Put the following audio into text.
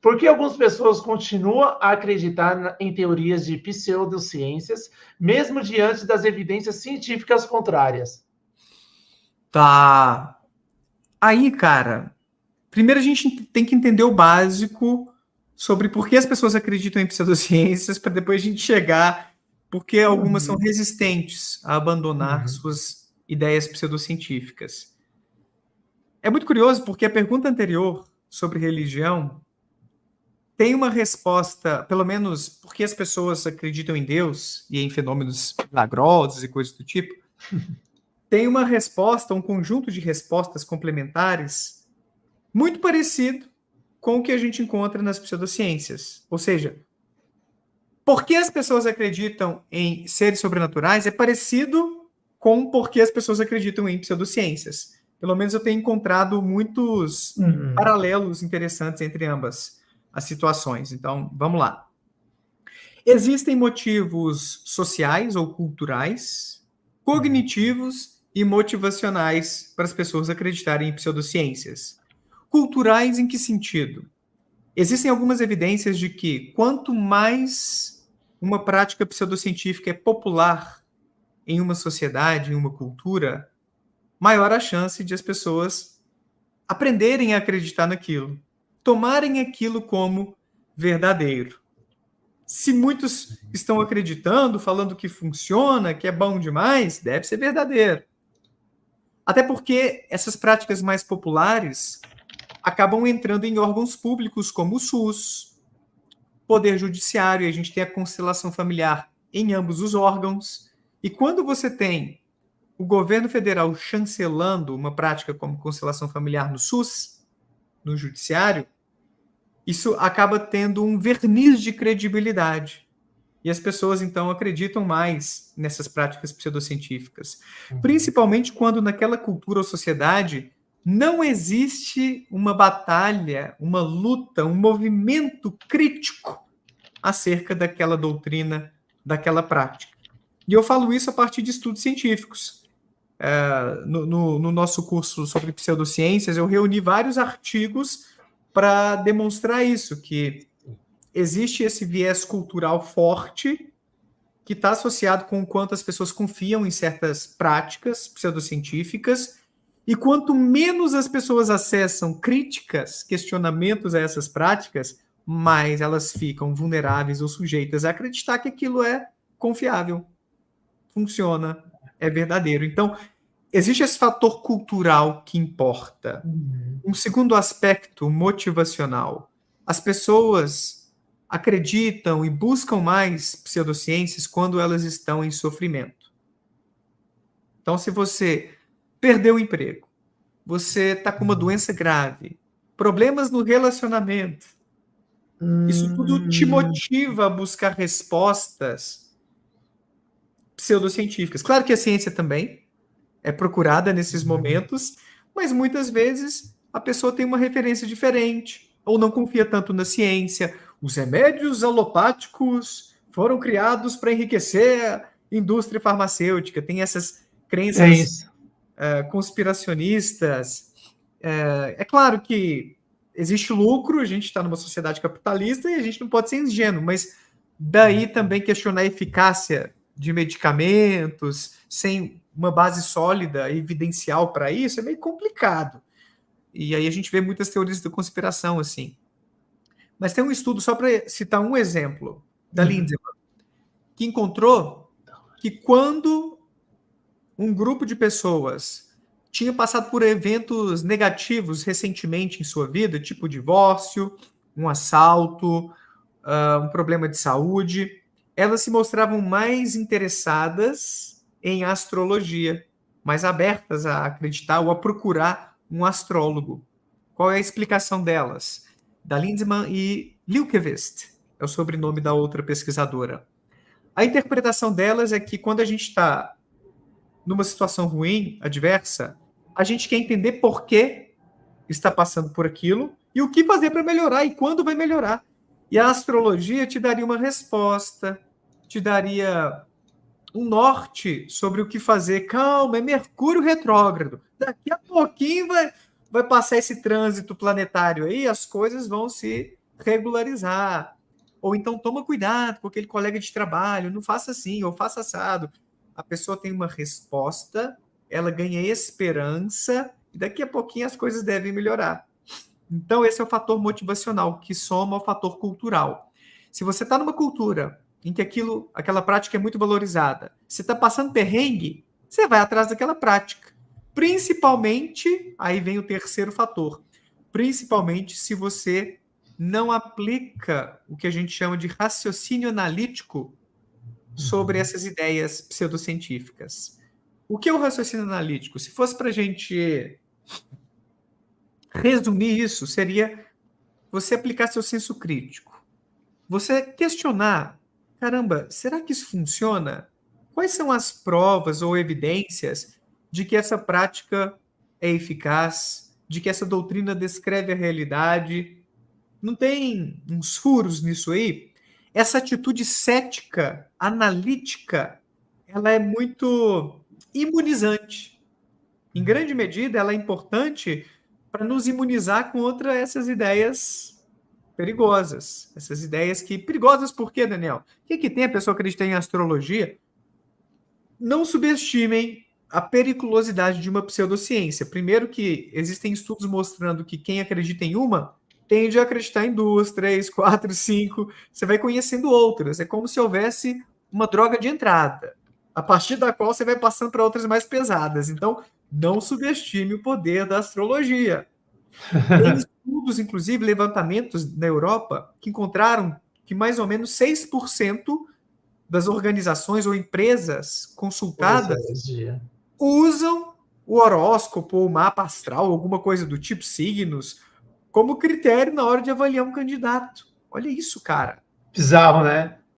Por que algumas pessoas continuam a acreditar em teorias de pseudociências, mesmo diante das evidências científicas contrárias? Tá. Aí, cara, primeiro a gente tem que entender o básico sobre por que as pessoas acreditam em pseudociências, para depois a gente chegar porque algumas são resistentes a abandonar suas ideias pseudocientíficas. É muito curioso porque a pergunta anterior sobre religião tem uma resposta, pelo menos porque as pessoas acreditam em Deus e em fenômenos milagrosos e coisas do tipo, tem uma resposta, um conjunto de respostas complementares muito parecido com o que a gente encontra nas pseudociências. Ou seja, por que as pessoas acreditam em seres sobrenaturais é parecido com por que as pessoas acreditam em pseudociências. Pelo menos eu tenho encontrado muitos paralelos interessantes entre ambas as situações. Então, vamos lá. Existem motivos sociais ou culturais, cognitivos e motivacionais para as pessoas acreditarem em pseudociências. Culturais em que sentido? Existem algumas evidências de que quanto mais uma prática pseudocientífica é popular em uma sociedade, em uma cultura, maior a chance de as pessoas aprenderem a acreditar naquilo, tomarem aquilo como verdadeiro. Se muitos estão acreditando, falando que funciona, que é bom demais, deve ser verdadeiro. Até porque essas práticas mais populares acabam entrando em órgãos públicos como o SUS, Poder Judiciário, e a gente tem a constelação familiar em ambos os órgãos. E quando você tem o governo federal chancelando uma prática como constelação familiar no SUS, no Judiciário, isso acaba tendo um verniz de credibilidade. E as pessoas, então, acreditam mais nessas práticas pseudocientíficas. Principalmente quando naquela cultura ou sociedade não existe uma batalha, uma luta, um movimento crítico acerca daquela doutrina, daquela prática. E eu falo isso a partir de estudos científicos. No nosso curso sobre pseudociências, eu reuni vários artigos para demonstrar isso, que existe esse viés cultural forte que está associado com o quanto as pessoas confiam em certas práticas pseudocientíficas, e quanto menos as pessoas acessam críticas, questionamentos a essas práticas, mais elas ficam vulneráveis ou sujeitas a acreditar que aquilo é confiável, funciona, é verdadeiro. Então, existe esse fator cultural que importa. Um segundo aspecto motivacional. As pessoas acreditam e buscam mais pseudociências quando elas estão em sofrimento. Então, se você perdeu o emprego, você está com uma doença grave, problemas no relacionamento, isso tudo te motiva a buscar respostas pseudocientíficas. Claro que a ciência também é procurada nesses momentos, mas muitas vezes a pessoa tem uma referência diferente, ou não confia tanto na ciência. Os remédios alopáticos foram criados para enriquecer a indústria farmacêutica. Tem essas crenças conspiracionistas. É claro que existe lucro, a gente está numa sociedade capitalista e a gente não pode ser ingênuo, mas daí também questionar a eficácia de medicamentos sem uma base sólida, evidencial para isso, é meio complicado. E aí a gente vê muitas teorias da conspiração, assim. Mas tem um estudo, só para citar um exemplo, da Lindemann, que encontrou que quando um grupo de pessoas tinha passado por eventos negativos recentemente em sua vida, tipo divórcio, um assalto, um problema de saúde, elas se mostravam mais interessadas em astrologia, mais abertas a acreditar ou a procurar um astrólogo. Qual é a explicação delas? Da Lindemann e Lilkevist, é o sobrenome da outra pesquisadora. A interpretação delas é que quando a gente está numa situação ruim, adversa, a gente quer entender por que está passando por aquilo e o que fazer para melhorar e quando vai melhorar. E a astrologia te daria uma resposta, te daria um norte sobre o que fazer. Calma, é Mercúrio retrógrado. Daqui a pouquinho vai passar esse trânsito planetário aí, as coisas vão se regularizar. Ou então toma cuidado com aquele colega de trabalho, não faça assim, ou faça assado. A pessoa tem uma resposta, ela ganha esperança, e daqui a pouquinho as coisas devem melhorar. Então, esse é o fator motivacional, que soma ao fator cultural. Se você está numa cultura em que aquela prática é muito valorizada, você está passando perrengue, você vai atrás daquela prática. Principalmente, aí vem o terceiro fator, principalmente se você não aplica o que a gente chama de raciocínio analítico sobre essas ideias pseudocientíficas. O que é o raciocínio analítico? Se fosse para a gente resumir isso, seria você aplicar seu senso crítico. Você questionar, caramba, será que isso funciona? Quais são as provas ou evidências de que essa prática é eficaz, de que essa doutrina descreve a realidade? Não tem uns furos nisso aí? Essa atitude cética, analítica, ela é muito imunizante. Em grande medida, ela é importante para nos imunizar contra essas ideias perigosas. Essas ideias que... Perigosas por quê, Daniel? O que tem a pessoa acreditar em astrologia? Não subestimem a periculosidade de uma pseudociência. Primeiro que existem estudos mostrando que quem acredita em uma tende a acreditar em 2, 3, 4, 5. Você vai conhecendo outras. É como se houvesse uma droga de entrada, a partir da qual você vai passando para outras mais pesadas. Então, não subestime o poder da astrologia. Tem estudos, inclusive, levantamentos na Europa, que encontraram que mais ou menos 6% das organizações ou empresas consultadas usam o horóscopo, ou o mapa astral, alguma coisa do tipo, signos, como critério na hora de avaliar um candidato. Olha isso, cara. Bizarro, né?